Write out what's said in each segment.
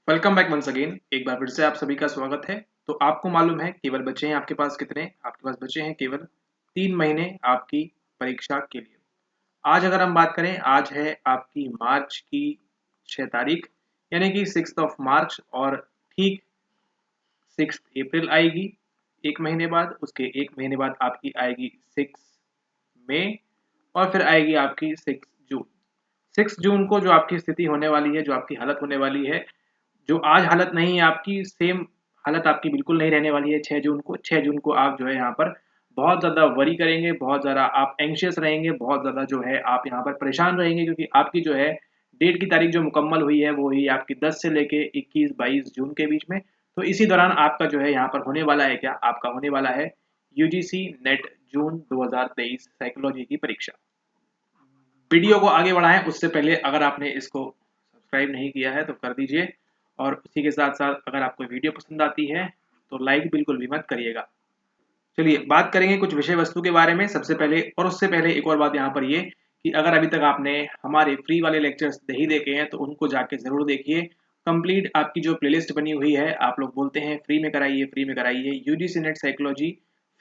Welcome back once again. एक बार फिर से आप सभी का स्वागत है। तो आपको मालूम है केवल बचे हैं आपके पास कितने? आपके पास बचे हैं केवल 3 महीने आपकी परीक्षा के लिए। आज अगर हम बात करें, आज है आपकी मार्च की 6 तारीख, यानी कि 6 मार्च, और ठीक 6 अप्रैल आएगी। एक महीने बाद, उसके एक महीने बाद आपकी आएगी 6 मई, और फिर आएगी आपकी 6 जून। 6 जून को जो आपकी स्थिति होने वाली है, जो आपकी हालत होने वाली है, जो आज हालत नहीं है आपकी, सेम हालत आपकी बिल्कुल नहीं रहने वाली है 6 जून को। 6 जून को आप जो है यहाँ पर बहुत ज़्यादा वरी करेंगे, बहुत ज़्यादा आप एंग्शियस रहेंगे, बहुत ज़्यादा जो है आप यहाँ पर परेशान रहेंगे, क्योंकि आपकी जो है डेट की तारीख जो मुकम्मल हुई है वो हुई आपकी 10 से लेके 21-22 जून के बीच में। तो इसी दौरान आपका जो है यहाँ पर होने वाला है क्या? आपका होने वाला है यूजीसी नेट जून 2023 साइकोलॉजी की परीक्षा। वीडियो को आगे बढ़ाएं उससे पहले अगर आपने इसको सब्सक्राइब नहीं किया है तो कर दीजिए, और उसी के साथ साथ अगर आपको वीडियो पसंद आती है तो लाइक बिल्कुल भी मत करिएगा। चलिए बात करेंगे कुछ विषय वस्तु के बारे में सबसे पहले, और उससे पहले एक और बात यहाँ पर ये कि अगर अभी तक आपने हमारे फ्री वाले लेक्चर्स नहीं देखे हैं तो उनको जाके ज़रूर देखिए। कंप्लीट आपकी जो प्लेलिस्ट बनी हुई है, आप लोग बोलते हैं फ्री में कराइए, फ्री में कराइए, UGC net psychology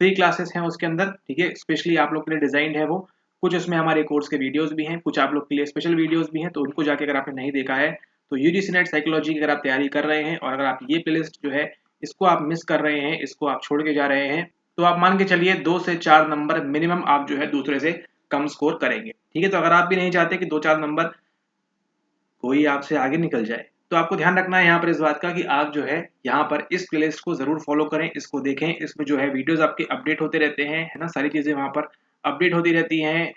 free classes हैं उसके अंदर, ठीक है। स्पेशली आप लोग के लिए डिजाइंड है वो। कुछ उसमें हमारे कोर्स के वीडियोस भी हैं, कुछ आप लोग के लिए स्पेशल वीडियोस भी हैं, तो उनको जाके अगर आपने नहीं देखा है तो यूजीसी नेट साइकोलॉजी की अगर आप तैयारी कर रहे हैं और अगर आप ये प्लेलिस्ट जो है इसको आप मिस कर रहे हैं, इसको आप छोड़ के जा रहे हैं, तो आप मान के चलिए 2 से 4 नंबर मिनिमम आप जो है दूसरे से कम स्कोर करेंगे, ठीक है। तो अगर आप भी नहीं चाहते कि 2-4 नंबर कोई आपसे आगे निकल जाए, तो आपको ध्यान रखना है यहाँ पर इस बात का कि आप जो है यहाँ पर इस प्लेलिस्ट को जरूर फॉलो करें, इसको देखें। इसमें जो है वीडियोस आपके अपडेट होते रहते हैं, है ना, सारी चीजें वहाँ पर अपडेट होती रहती हैं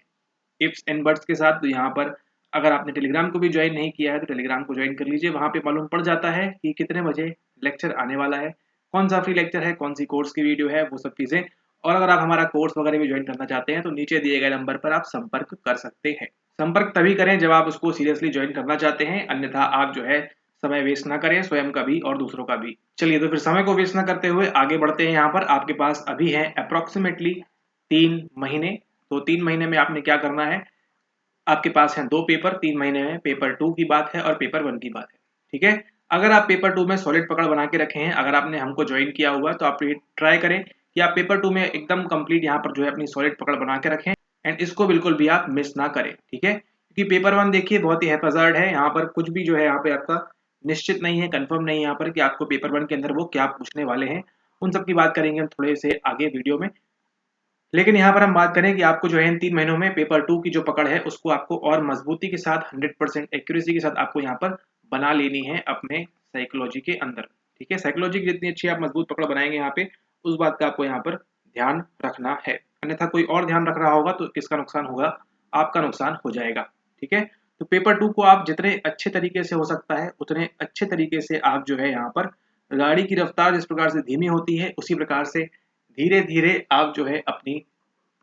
इफ्स एंड बट्स के साथ। तो यहाँ पर अगर आपने टेलीग्राम को भी ज्वाइन नहीं किया है तो टेलीग्राम को ज्वाइन कर लीजिए, वहाँ पे मालूम पड़ जाता है कि कितने बजे लेक्चर आने वाला है, कौन सा फ्री लेक्चर है, कौन सी कोर्स की वीडियो है, वो सब चीज़ें। और अगर आप हमारा कोर्स वगैरह भी ज्वाइन करना चाहते हैं तो नीचे दिए गए नंबर पर आप संपर्क कर सकते हैं। संपर्क तभी करें जब आप उसको सीरियसली ज्वाइन करना चाहते हैं, अन्यथा आप जो है समय वेस्ट ना करें, स्वयं का भी और दूसरों का भी। चलिए, तो फिर समय को वेस्ट ना करते हुए आगे बढ़ते हैं। यहाँ पर आपके पास अभी है अप्रोक्सीमेटली 3 महीने। तो 3 महीने में आपने क्या करना है? आपके पास हैं 2 पेपर 3 महीने में, पेपर 2 की बात है और पेपर 1 की बात है, ठीक है। अगर आप पेपर 2 में सॉलिड पकड़ बना के रखे हैं, अगर आपने हमको ज्वाइन किया हुआ तो आप ये ट्राई करें कि आप पेपर 2 में एकदम कंप्लीट यहाँ पर जो है अपनी सॉलिड पकड़ बना के रखें, एंड इसको बिल्कुल भी आप मिस ना करें, ठीक है। क्योंकि पेपर 1 देखिए बहुत ही हैप्पीजार्ड है, यहाँ पर कुछ भी जो है यहाँ पे आपका निश्चित नहीं है, कंफर्म नहीं है यहाँ पर कि आपको पेपर 1 के अंदर वो क्या पूछने वाले हैं। उन सब की बात करेंगे हम थोड़े से आगे वीडियो में। लेकिन यहाँ पर हम बात करें कि आपको जो है इन 3 महीनों में पेपर 2 की जो पकड़ है उसको आपको और मजबूती के साथ 100% एक्यूरेसी के साथ आपको यहाँ पर बना लेनी है अपने साइकोलॉजी के अंदर, ठीक है। साइकोलॉजी की जितनी अच्छी आप मजबूत पकड़ बनाएंगे यहाँ पे, उस बात का आपको यहाँ पर ध्यान रखना है। अन्यथा कोई और ध्यान रख रहा होगा तो किसका नुकसान होगा? आपका नुकसान हो जाएगा, ठीक है। तो पेपर 2 को आप जितने अच्छे तरीके से हो सकता है उतने अच्छे तरीके से आप जो है यहाँ पर गाड़ी की रफ्तार जिस प्रकार से धीमी होती है उसी प्रकार से धीरे धीरे आप जो है अपनी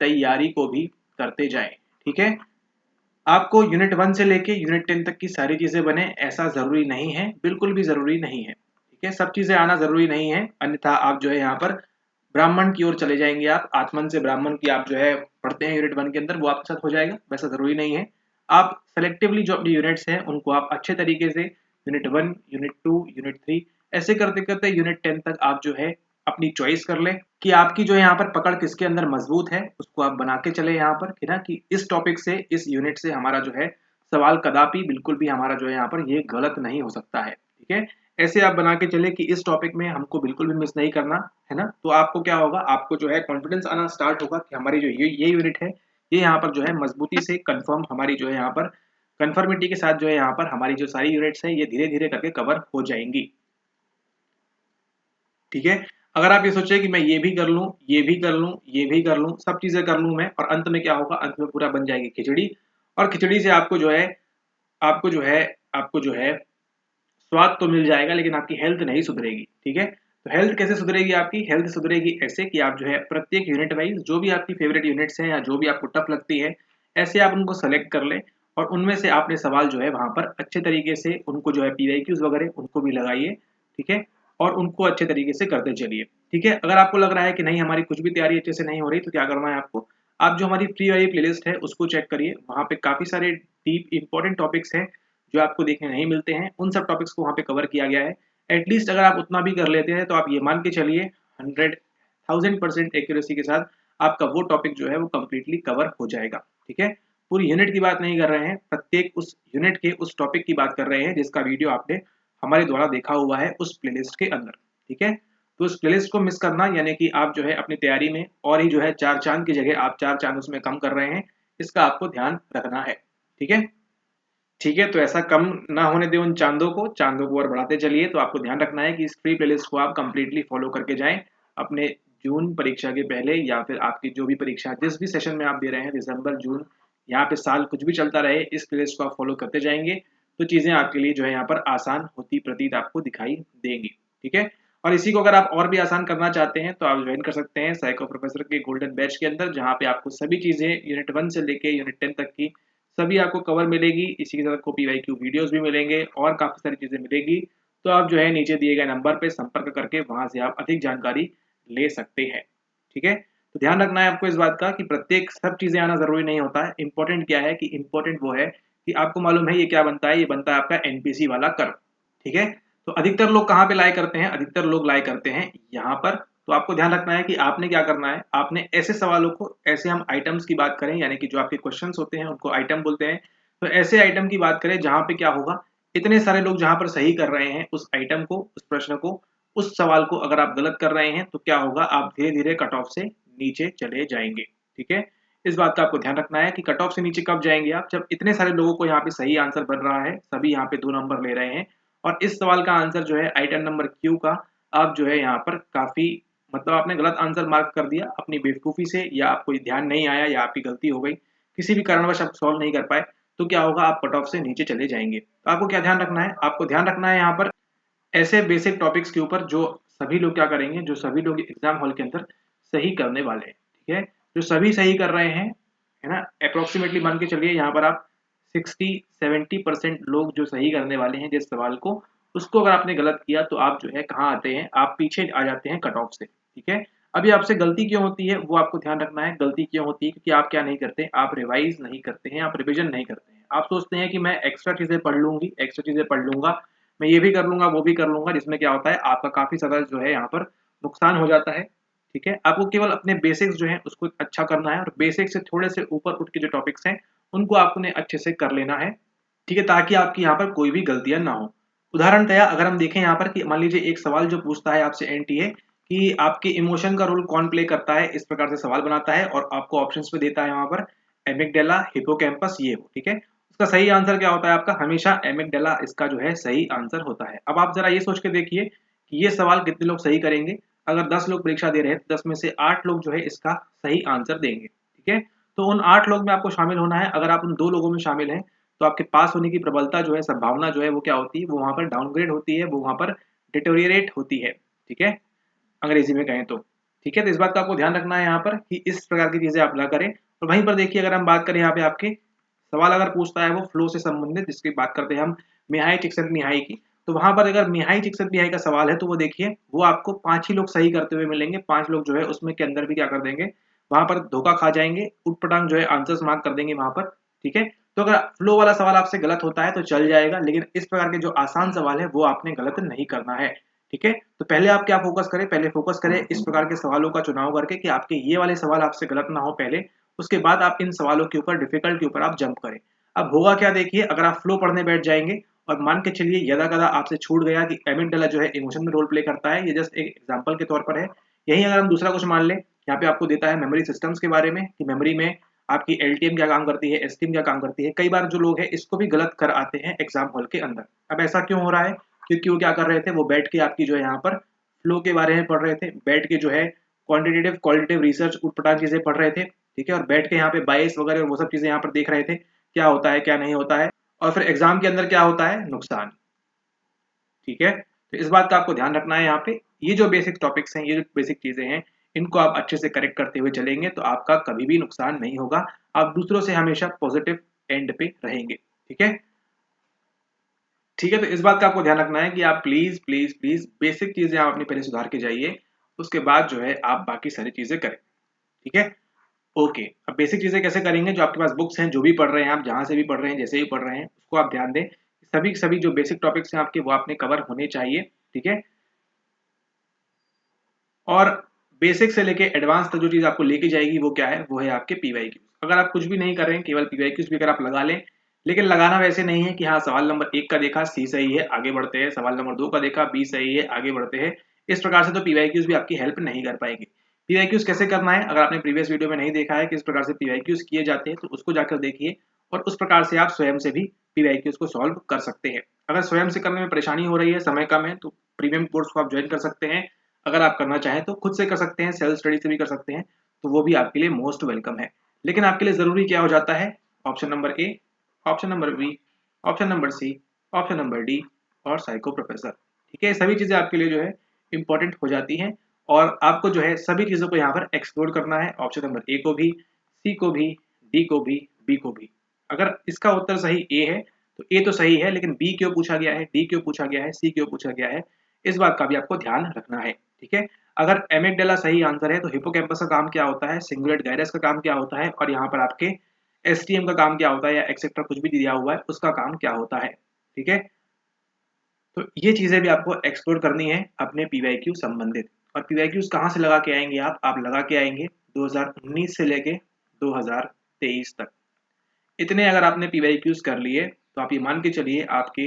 तैयारी को भी करते जाएं, ठीक है। आपको यूनिट 1 से लेके यूनिट 10 तक की सारी चीजें बने ऐसा जरूरी नहीं है, बिल्कुल भी जरूरी नहीं है, ठीक है। सब चीजें आना जरूरी नहीं है, अन्यथा आप जो है यहाँ पर ब्राह्मण की ओर चले जाएंगे। आप आत्मन से ब्राह्मण की आप जो है पढ़ते हैं यूनिट 1 के अंदर, वो आपके साथ हो जाएगा, वैसा जरूरी नहीं है। आप सेलेक्टिवली जो अपनी यूनिट्स हैं उनको आप अच्छे तरीके से यूनिट 1, यूनिट 2, यूनिट 3 ऐसे करते करते यूनिट 10 तक आप जो है अपनी चॉइस कर लें कि आपकी जो है यहाँ पर पकड़ किसके अंदर मजबूत है, उसको आप बना के चले यहाँ पर, कि ना कि इस टॉपिक से, इस यूनिट से हमारा जो है सवाल कदापि बिल्कुल भी हमारा जो है यहाँ पर ये गलत नहीं हो सकता है, ठीक है। ऐसे आप बना के चले कि इस टॉपिक में हमको बिल्कुल भी मिस नहीं करना है ना। तो आपको क्या होगा, आपको जो है कॉन्फिडेंस आना स्टार्ट होगा कि हमारी जो ये यूनिट है ये यहाँ पर जो है मजबूती से कंफर्म, हमारी जो है यहाँ पर कंफर्मिटी के साथ जो है यहाँ पर हमारी जो सारी यूनिट्स है ये धीरे धीरे करके कवर हो जाएंगी, ठीक है। अगर आप ये सोचे कि मैं ये भी कर लूं, ये भी कर लूं, ये भी कर लूं, सब चीजें कर लूं मैं, और अंत में क्या होगा, अंत में पूरा बन जाएगी खिचड़ी, और खिचड़ी से आपको जो है आपको जो है आपको जो है स्वाद तो मिल जाएगा लेकिन आपकी हेल्थ नहीं सुधरेगी, ठीक है। तो हेल्थ कैसे सुधरेगी? आपकी हेल्थ सुधरेगी ऐसे कि आप जो है प्रत्येक यूनिट वाइज जो भी आपकी फेवरेट यूनिट्स हैं या जो भी आपको टफ लगती है, ऐसे आप उनको सेलेक्ट कर लें और उनमें से आपने सवाल जो है वहां पर अच्छे तरीके से उनको जो है पीवाईक्यूज वगैरह उनको भी लगाइए, ठीक है, और उनको अच्छे तरीके से करते चलिए, ठीक है। अगर आपको लग रहा है कि नहीं हमारी कुछ भी तैयारी अच्छे से नहीं हो रही तो क्या करना है आपको, आप जो हमारी फ्री वाली प्लेलिस्ट है उसको चेक करिए, वहां पे काफी सारे डीप इंपॉर्टेंट टॉपिक्स हैं जो आपको देखने नहीं मिलते हैं, उन सब टॉपिक्स को वहाँ पे कवर किया गया है। एटलीस्ट अगर आप उतना भी कर लेते हैं तो आप ये मान के चलिए 100,000% एक्यूरेसी के साथ आपका वो टॉपिक जो है वो कम्प्लीटली कवर हो जाएगा। ठीक है, पूरी यूनिट की बात नहीं कर रहे हैं, प्रत्येक उस यूनिट के उस टॉपिक की बात कर रहे हैं जिसका वीडियो आपने हमारे द्वारा देखा हुआ है उस प्लेलिस्ट के अंदर। ठीक है, तो उस प्लेलिस्ट को मिस करना यानी कि आप जो है अपनी तैयारी में और ही जो है 4 चांद की जगह आप 4 चांद उसमें कम कर रहे हैं, इसका आपको ध्यान रखना है। ठीक है, ठीक है, तो ऐसा कम ना होने दें उन चांदों को और बढ़ाते चलिए। तो आपको ध्यान रखना है कि इस फ्री प्लेलिस्ट को आप कंप्लीटली फॉलो करके जाएं अपने जून परीक्षा के पहले, या फिर आपकी जो भी परीक्षा जिस भी सेशन में आप दे रहे हैं, दिसंबर जून, यहाँ पे साल कुछ भी चलता रहे, इस प्लेलिस्ट को आप फॉलो करते जाएंगे तो चीज़ें आपके लिए जो है यहाँ पर आसान होती प्रतीत आपको दिखाई देंगी। ठीक है, और इसी को अगर आप और भी आसान करना चाहते हैं तो आप ज्वाइन कर सकते हैं साइको प्रोफेसर के गोल्डन बैच के अंदर, जहाँ पे आपको सभी चीज़ें यूनिट 1 से लेके यूनिट 10 तक की सभी आपको कवर मिलेगी। इसी के साथ आपको पीवाईक्यू वीडियोस भी मिलेंगे और काफ़ी सारी चीज़ें मिलेगी। तो आप जो है नीचे दिए गए नंबर पे संपर्क करके वहाँ से आप अधिक जानकारी ले सकते हैं। ठीक है, तो ध्यान रखना है आपको इस बात का कि प्रत्येक सब चीज़ें आना ज़रूरी नहीं होता है। इम्पोर्टेंट क्या है कि इम्पोर्टेंट वो है कि आपको मालूम है ये क्या बनता है, ये बनता है आपका एनपीसी वाला कर्व। ठीक है, तो अधिकतर लोग कहाँ पे लाई करते हैं, अधिकतर लोग लाई करते हैं यहाँ पर। तो आपको ध्यान रखना है कि आपने क्या करना है, आपने ऐसे सवालों को, ऐसे हम आइटम्स की बात करें यानी कि जो आपके क्वेश्चंस होते हैं उनको आइटम बोलते हैं, तो ऐसे आइटम की बात करें जहाँ पे क्या होगा, इतने सारे लोग जहाँ पर सही कर रहे हैं उस आइटम को, उस प्रश्न को, उस सवाल को अगर आप गलत कर रहे हैं तो क्या होगा, आप धीरे धीरे कट ऑफ से नीचे चले जाएंगे। ठीक है, इस बात का आपको ध्यान रखना है कि कट ऑफ से नीचे कब जाएंगे आप, जब इतने सारे लोगों को यहाँ पे सही आंसर बन रहा है, सभी यहाँ पे 2 नंबर ले रहे हैं और इस सवाल का आंसर जो है आइटम नंबर क्यू का, आप जो है यहाँ पर काफी मतलब आपने गलत आंसर मार्क कर दिया अपनी बेवकूफ़ी से, या आपको ध्यान नहीं आया या आपकी गलती हो गई, किसी भी कारणवश आप सॉल्व नहीं कर पाए, तो क्या होगा, आप कट ऑफ से नीचे चले जाएंगे। तो आपको क्या ध्यान रखना है, आपको ध्यान रखना है यहाँ पर ऐसे बेसिक टॉपिक्स के ऊपर जो सभी लोग क्या करेंगे, जो सभी लोग एग्जाम हॉल के अंदर सही करने वाले हैं। ठीक है, जो सभी सही कर रहे हैं, है ना, अप्रोक्सीमेटली मान के चलिए यहाँ पर आप 60-70% लोग जो सही करने वाले हैं जिस सवाल को, उसको अगर आपने गलत किया तो आप जो है कहाँ आते हैं, आप पीछे आ जाते हैं कट ऑफ से। ठीक है, अभी आपसे गलती क्यों होती है वो आपको ध्यान रखना है। गलती क्यों होती है, क्योंकि आप क्या नहीं करते, आप रिवाइज नहीं करते हैं, आप रिविजन नहीं करते हैं। आप सोचते हैं कि मैं एक्स्ट्रा चीजें पढ़ लूंगी, एक्स्ट्रा चीजें पढ़ लूंगा, मैं ये भी कर लूंगा, वो भी कर लूंगा, जिसमें क्या होता है आपका काफी ज्यादा जो है यहाँ पर नुकसान हो जाता है। ठीक है, आपको केवल अपने बेसिक्स जो है उसको अच्छा करना है और बेसिक्स से थोड़े से ऊपर उठ के जो टॉपिक्स हैं उनको आपने अच्छे से कर लेना है। ठीक है, ताकि आपकी यहाँ पर कोई भी गलतियां ना हो। उदाहरणतया अगर हम देखें यहाँ पर कि मान लीजिए एक सवाल जो पूछता है आपसे एनटीए कि आपके इमोशन का रोल कौन प्ले करता है, इस प्रकार से सवाल बनाता है और आपको ऑप्शंस पे देता है वहां पर एमिगडाला, हिपोकैम्पस, ये वो। ठीक है, इसका सही आंसर क्या होता है आपका, हमेशा एमिगडाला इसका जो है सही आंसर होता है। अब आप जरा ये सोच के देखिए कि ये सवाल कितने लोग सही करेंगे, अगर 10 लोग परीक्षा दे रहे हैं तो 10 में से 8 लोग जो है इसका सही आंसर देंगे। ठीक है, तो उन 8 लोग में आपको शामिल होना है। अगर आप उन 2 लोगों में शामिल हैं तो आपके पास होने की प्रबलता जो है, संभावना जो है वो क्या होती है, वो वहां पर डाउनग्रेड होती है, वो वहां पर डिटोरिएट होती है। ठीक है, अंग्रेजी में कहें तो। ठीक है, तो इस बात का आपको ध्यान रखना है यहाँ पर कि इस प्रकार की चीजें आप ना करें। और वहीं पर देखिए अगर हम बात करें यहाँ पे आपके सवाल अगर पूछता है वो फ्लो से संबंधित, जिसकी बात करते हैं हम मिहाई चिकसित-मिहाई की, तो वहां पर अगर मिहाई चिकसित-मिहाई का सवाल है तो वो देखिए वो आपको 5 ही लोग सही करते हुए मिलेंगे, 5 लोग जो है उसमें के अंदर भी क्या कर देंगे, वहां पर धोखा खा जाएंगे, उटपटांग जो है आंसर्स मार्क कर देंगे वहां पर। ठीक है, तो अगर फ्लो वाला सवाल आपसे गलत होता है तो चल जाएगा, लेकिन इस प्रकार के जो आसान सवाल है वो आपने गलत नहीं करना है। ठीक है, तो पहले आप क्या फोकस करें, पहले फोकस करें इस प्रकार के सवालों का चुनाव करके कि आपके ये वाले सवाल आपसे गलत ना हो पहले, उसके बाद आप इन सवालों के ऊपर, डिफिकल्ट के ऊपर आप जंप करें। अब होगा क्या देखिए, अगर आप फ्लो पढ़ने बैठ जाएंगे और मान के चलिए यदा कदा आपसे छूट गया कि एमिगडाला जो है इमोशन में रोल प्ले करता है, ये जस्ट एक एग्जांपल के तौर पर है। यही अगर हम दूसरा कुछ मान लें, यहाँ पे आपको देता है मेमोरी सिस्टम्स के बारे में कि मेमोरी में आपकी एलटीएम क्या काम करती है, एसटीएम क्या काम करती है। कई बार जो लोग हैं इसको भी गलत कर आते हैं एग्जाम हॉल के अंदर। अब ऐसा क्यों हो रहा है, क्योंकि वो क्या कर रहे थे, वो बैठ के आपकी जो है यहाँ पर फ्लो के बारे में पढ़ रहे थे, बैठ के जो है क्वांटिटेटिव क्वालिटेटिव रिसर्च उटपटांग चीजें पढ़ रहे थे। ठीक है, और बैठ के यहाँ पे बायस वगैरह वो सब चीजें यहाँ पर देख रहे थे, क्या होता है क्या नहीं होता है, और फिर एग्जाम के अंदर क्या होता है, नुकसान। ठीक है, तो इस बात का आपको ध्यान रखना है यहाँ पे। ये जो बेसिक टॉपिक्स हैं, ये जो बेसिक चीजें हैं, इनको आप अच्छे से करेक्ट करते हुए चलेंगे तो आपका कभी भी नुकसान नहीं होगा, आप दूसरों से हमेशा पॉजिटिव एंड पे रहेंगे। ठीक है, ठीक है, तो इस बात का आपको ध्यान रखना है कि आप प्लीज प्लीज प्लीज बेसिक चीजें आप अपनी पहले सुधार के जाइए, उसके बाद जो है आप बाकी सारी चीजें करें। ठीक है, ओके, अब बेसिक चीजें कैसे करेंगे, जो आपके पास बुक्स हैं, जो भी पढ़ रहे हैं आप, जहां से भी पढ़ रहे हैं, जैसे भी पढ़ रहे हैं, उसको आप ध्यान दें। सभी जो बेसिक टॉपिक्स हैं आपके वो आपने कवर होने चाहिए, ठीक है। और बेसिक से लेके एडवांस तक जो चीज़ आपको लेके जाएगी वो क्या है, वो है आपके पीवाईक्यूज। अगर आप कुछ भी नहीं कर रहे हैं, केवल पीवाईक्यूज भी अगर आप लगा लें, लेकिन लगाना वैसे नहीं है कि हाँ सवाल नंबर 1 का देखा सी सही है आगे बढ़ते हैं, सवाल नंबर 2 का देखा बी सही है आगे बढ़ते हैं, इस प्रकार से तो पीवाईक्यूज भी आपकी हेल्प नहीं कर पाएगी। पीवाईक्यूज कैसे करना है, अगर आपने प्रीवियस वीडियो में नहीं देखा है किस प्रकार से पीवाईक्यूज किए जाते हैं तो उसको जाकर देखिए, और उस प्रकार से आप स्वयं से भी पीवाईक्यूज को सॉल्व कर सकते हैं। अगर स्वयं से करने में परेशानी हो रही है, समय कम है, तो प्रीमियम कोर्स को आप ज्वाइन कर सकते हैं। अगर आप करना चाहें तो खुद से कर सकते हैं, सेल्फ स्टडी से भी कर सकते हैं, तो वो भी आपके लिए मोस्ट वेलकम है। लेकिन आपके लिए जरूरी क्या हो जाता है, option number A, option number B, option number C, option number D और साइको प्रोफेसर, ठीक है। सभी चीजें आपके लिए जो है इंपॉर्टेंट हो जाती हैं, और आपको जो है सभी चीजों को यहाँ पर एक्सप्लोर करना है, ऑप्शन नंबर ए को भी, सी को भी, डी को भी, बी को भी। अगर इसका उत्तर सही ए है तो ए तो सही है, लेकिन बी क्यों पूछा गया है, डी क्यों पूछा गया है, सी क्यों पूछा गया है, इस बात का भी आपको ध्यान रखना है, ठीक है। अगर एमिगडाला सही आंसर है तो हिप्पोकैम्पस का काम क्या होता है, सिंगुलेट गायरस का काम क्या होता है, और यहाँ पर आपके एसटीएम का काम क्या होता है, या एक्सेट्रा कुछ भी दिया हुआ है उसका काम क्या होता है, ठीक है। तो ये चीजें भी आपको एक्सप्लोर करनी है अपने पीवाईक्यू संबंधित। और पीवाईक्यूज कहाँ से लगा के आएंगे आप लगा के आएंगे 2019 से लेके 2023 तक। इतने अगर आपने पीवाईक्यूज कर लिए तो आप ये मान के चलिए आपके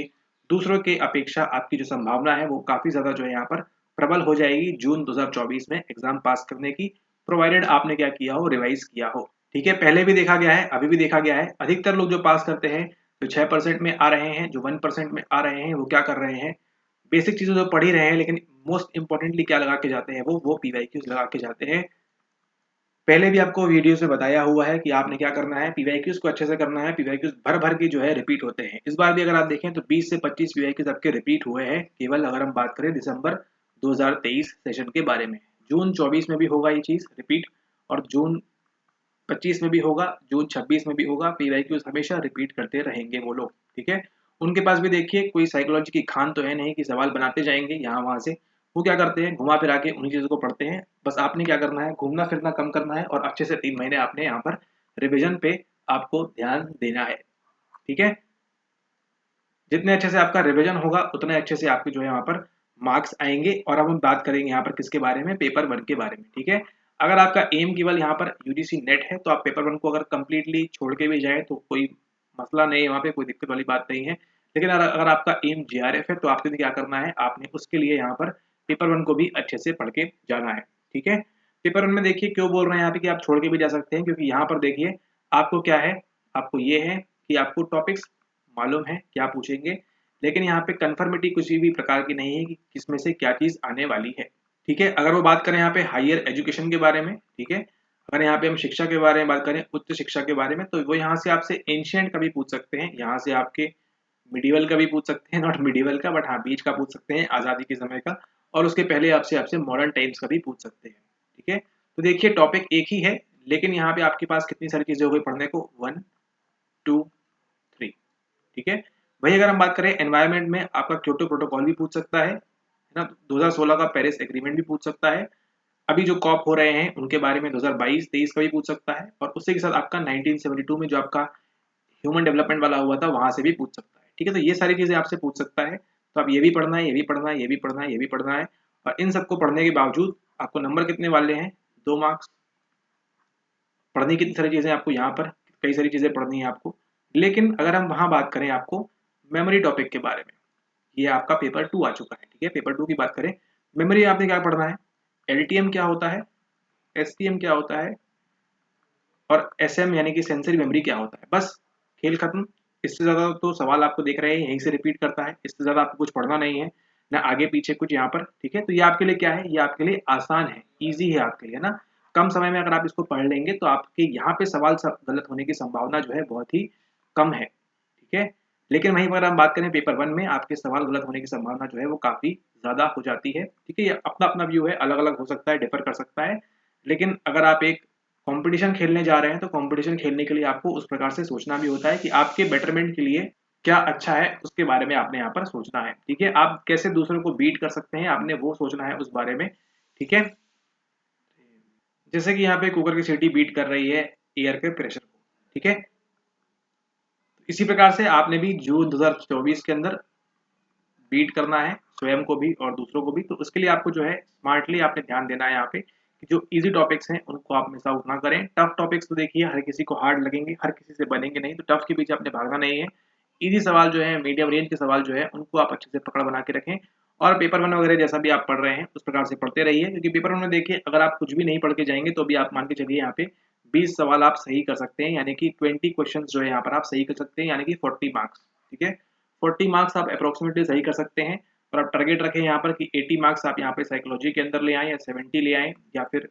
दूसरों के अपेक्षा आपकी जो संभावना है वो काफी ज्यादा जो है यहाँ पर प्रबल हो जाएगी जून 2024 में एग्जाम पास करने की, प्रोवाइडेड आपने क्या किया हो, रिवाइज किया हो, ठीक है। पहले भी देखा गया है, अभी भी देखा गया है, अधिकतर लोग जो पास करते हैं जो 6% में आ रहे हैं, जो 1% में आ रहे हैं, वो क्या कर रहे हैं, बेसिक चीजें तो पढ़ ही रहे हैं, लेकिन मोस्ट इंपॉर्टेंटली क्या लगा के जाते हैं, वो पीवाईक्यूज लगा के जाते हैं। पहले भी आपको वीडियोस में बताया हुआ है कि आपने क्या करना है, पीवाईक्यूज को अच्छे से करना है। पीवाईक्यूज भर भर के जो है रिपीट होते हैं। इस बार भी अगर आप देखें तो 20 से 25 पीवाईक्यूज आपके रिपीट हुए हैं, केवल अगर हम बात करें दिसंबर 2023 सेशन के बारे में। जून 24 में भी होगा ये चीज रिपीट, और जून 25 में भी होगा, जून 26 में भी होगा। पीवाईक्यूज हमेशा रिपीट करते रहेंगे वो लोग, ठीक है। उनके पास भी देखिए कोई साइकोलॉजी की खान तो है नहीं कि सवाल बनाते जाएंगे यहाँ वहां से। वो क्या करते हैं, घुमा फिरा के उन्हीं चीजों को पढ़ते हैं। बस आपने क्या करना है, घूमना फिरना कम करना है, और अच्छे से 3 महीने आपने यहाँ पर रिविजन पे आपको ध्यान देना है, ठीक है। जितने अच्छे से आपका रिविजन होगा उतने अच्छे से आपके जो है यहाँ पर मार्क्स आएंगे। और अब हम बात करेंगे यहाँ पर किसके बारे में, पेपर 1 के बारे में, ठीक है। अगर आपका एम केवल यहाँ पर यूजीसी नेट है तो आप पेपर 1 को अगर कंप्लीटली छोड़ के भी जाए तो कोई मसला नहीं है, वहाँ पे कोई दिक्कत वाली बात नहीं है। लेकिन अगर आपका एम जीआरएफ है तो आपने क्या करना है, आपने उसके लिए यहाँ पर पेपर 1 को भी अच्छे से पढ़ के जाना है, ठीक है। पेपर 1 में देखिए क्यों बोल रहे हैं यहाँ पे कि आप छोड़ के भी जा सकते हैं, क्योंकि यहाँ पर देखिए आपको क्या है, आपको ये है कि आपको टॉपिक्स मालूम है क्या पूछेंगे, लेकिन यहाँ पे कंफर्मिटी किसी भी प्रकार की नहीं है कि किसमें से क्या चीज आने वाली है, ठीक है। अगर वो बात करें यहाँ पे हायर एजुकेशन के बारे में, ठीक है, अगर यहाँ पे हम शिक्षा के बारे में बात करें, उच्च शिक्षा के बारे में, तो वो यहाँ से आपसे एंशियंट का भी पूछ सकते हैं, यहाँ से आपके मिडिवल का भी पूछ सकते हैं, नॉट मिडिवल का बट हाँ बीच का पूछ सकते हैं, आजादी के समय का, और उसके पहले आपसे आपसे मॉडर्न टाइम्स का भी पूछ सकते हैं, ठीक है। तो देखिए टॉपिक एक ही है, लेकिन यहाँ पे आपके पास कितनी सारी चीजें हो गई पढ़ने को, 1 2 3, ठीक है। वही अगर हम बात करें एनवायरनमेंट में, आपका क्योटो प्रोटोकॉल भी पूछ सकता है ना, 2016 का पेरिस एग्रीमेंट भी पूछ सकता है, अभी जो कॉप हो रहे हैं उनके बारे में 2022-23 का भी पूछ सकता है, और उसी के साथ आपका 1972 में जो आपका ह्यूमन डेवलपमेंट वाला हुआ था वहां से भी पूछ सकता है, ठीक है। तो ये सारी चीजें आपसे पूछ सकता है, तो आप ये भी पढ़ना है, ये भी पढ़ना है, ये भी पढ़ना है, ये भी पढ़ना है, और इन सबको पढ़ने के बावजूद आपको नंबर कितने वाले हैं, 2 मार्क्स। पढ़नी कितनी सारी चीजें आपको यहाँ पर, कई सारी चीजें पढ़नी है आपको। लेकिन अगर हम वहां बात करें आपको मेमोरी टॉपिक के बारे में, ये आपका पेपर 2 आ चुका है, ठीक है। पेपर 2 की बात करें, मेमोरी आपने क्या पढ़ना है, एलटीएम क्या होता है, एसटीएम क्या होता है, और एसएम यानी कि सेंसरी मेमोरी क्या होता है, बस खेल खत्म। इससे ज्यादा तो सवाल आपको देख रहे हैं यहीं से रिपीट करता है, इससे ज्यादा आपको कुछ पढ़ना नहीं है, ना आगे पीछे कुछ यहाँ पर, ठीक है। तो ये आपके लिए क्या है, ये आपके लिए आसान है, ईजी है आपके लिए ना। कम समय में अगर आप इसको पढ़ लेंगे तो आपके यहाँ पे सवाल गलत होने की संभावना जो है बहुत ही कम है, ठीक है। लेकिन वहीं पर हम बात करें पेपर 1 में आपके सवाल गलत होने की संभावना जो है वो काफी ज्यादा हो जाती है, ठीक है। ये अपना अपना व्यू है, अलग अलग हो सकता है, डिफर कर सकता है। लेकिन अगर आप एक कंपटीशन खेलने जा रहे हैं तो कंपटीशन खेलने के लिए आपको उस प्रकार से सोचना भी होता है कि आपके बेटरमेंट के लिए क्या अच्छा है, उसके बारे में आपने यहाँ पर सोचना है, ठीक है। आप कैसे दूसरों को बीट कर सकते हैं, आपने वो सोचना है उस बारे में, ठीक है। जैसे कि यहाँ पे कुकर की सीटी बीट कर रही है एयर के प्रेशर को, ठीक है। इसी प्रकार से आपने भी जून 2024 के अंदर बीट करना है स्वयं को भी और दूसरों को भी। तो उसके लिए आपको जो है स्मार्टली आपने ध्यान देना है यहाँ पे कि जो इजी टॉपिक्स हैं उनको आप मिस आउट ना करें। टफ टॉपिक्स तो देखिए हर किसी को हार्ड लगेंगे, हर किसी से बनेंगे नहीं, तो टफ के पीछे आपने भागना नहीं है। इजी सवाल जो है, मीडियम रेंज के सवाल जो है, उनको आप अच्छे से पकड़ बना के रखें और पेपर वन वगैरह जैसा भी आप पढ़ रहे हैं उस प्रकार से पढ़ते रहिए, क्योंकि पेपर वन में देखिए अगर आप कुछ भी नहीं पढ़ के जाएंगे तो भी आप मान के चलिए यहाँ पे 20 सवाल आप सही कर सकते हैं, यानी कि 20 क्वेश्चन जो है यहाँ पर आप सही कर सकते हैं, यानी कि 40 मार्क्स। ठीक है, 40 मार्क्स आप अप्रोक्सीमेटली सही कर सकते हैं। और आप टारगेट रखें यहाँ पर कि 80 मार्क्स आप यहाँ पे साइकोलॉजी के अंदर ले आएँ, या 70 ले आएँ, या फिर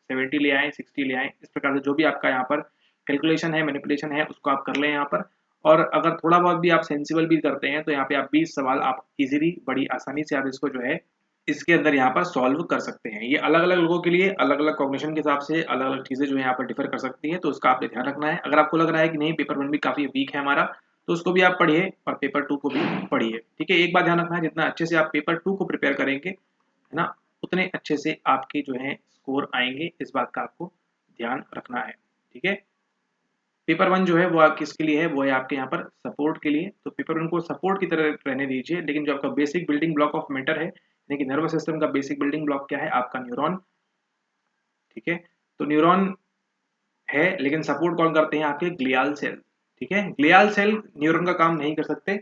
70 ले आएँ, 60 ले आएँ। इस प्रकार से जो भी आपका यहाँ पर कैलकुलेशन है, मैनिपुलेशन है, उसको आप कर लें यहाँ पर। और अगर थोड़ा बहुत भी आप सेंसिबल भी करते हैं तो यहाँ पे आप 20 सवाल आप इजीली, बड़ी आसानी से आप इसको जो है इसके अंदर यहाँ पर सॉल्व कर सकते हैं। ये अलग अलग लोगों के लिए अलग अलग कॉग्निशन के हिसाब से अलग अलग चीजें जो है यहाँ पर डिफर कर सकती है, तो उसका आपने ध्यान रखना है। अगर आपको लग रहा है कि नहीं पेपर वन भी काफी वीक है हमारा, तो उसको भी आप पढ़िए और पेपर टू को भी पढ़िए। ठीक है, एक बात ध्यान रखना है, जितना अच्छे से आप पेपर टू को प्रिपेयर करेंगे है ना, उतने अच्छे से आपके जो है स्कोर आएंगे। इस बात का आपको ध्यान रखना है। ठीक है, पेपर वन जो है वो आप किसके लिए है, वो है आपके यहाँ पर सपोर्ट के लिए। तो पेपर वन को सपोर्ट की तरह रहने दीजिए, लेकिन जो आपका basic building block of matter है, यानी कि नर्वस सिस्टम का बेसिक बिल्डिंग ब्लॉक क्या है, आपका न्यूरॉन। ठीक है, तो न्यूरॉन है, लेकिन सपोर्ट कौन करते हैं, आपके ग्लियाल सेल। ठीक है, ग्लियाल सेल न्यूरॉन का काम नहीं कर सकते,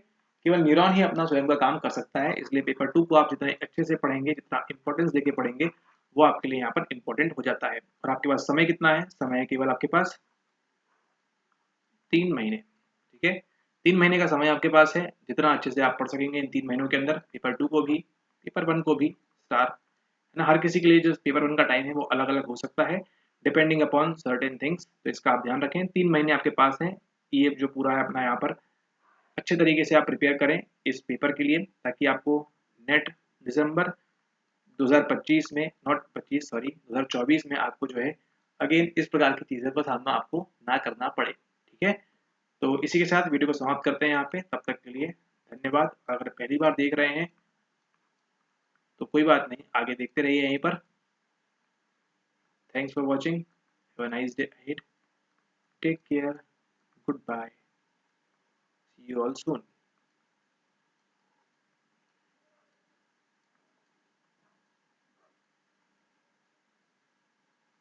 केवल न्यूरॉन ही अपना स्वयं का काम कर सकता है। इसलिए पेपर टू को आप जितने अच्छे से पढ़ेंगे, जितना इंपॉर्टेंस देके पढ़ेंगे, वो आपके लिए यहाँ पर इंपॉर्टेंट हो जाता है। और आपके पास समय कितना है, समय केवल आपके पास 3 महीने। ठीक है, 3 महीने का समय आपके पास है, जितना अच्छे से आप पढ़ सकेंगे इन 3 महीनों के अंदर, पेपर टू को भी पेपर वन को भी स्टार है ना। हर किसी के लिए जो पेपर वन का टाइम है वो अलग अलग हो सकता है, डिपेंडिंग अपॉन सर्टेन थिंग्स। तो इसका आप ध्यान रखें, 3 महीने आपके पास है। ये जो पूरा है अपना यहाँ पर अच्छे तरीके से आप प्रिपेयर करें इस पेपर के लिए, ताकि आपको नेट दिसंबर 2025 में, नॉट 25 सॉरी 2024 में आपको जो है अगेन इस प्रकार की चीज़ों का सामना आपको ना करना पड़े। ठीक है, तो इसी के साथ वीडियो को समाप्त करते हैं यहाँ पे। तब तक के लिए धन्यवाद। अगर पहली बार देख रहे हैं तो कोई बात नहीं, आगे देखते रहिए यहीं पर। Thanks for watching, have a nice day ahead, take care, good bye, see you all soon.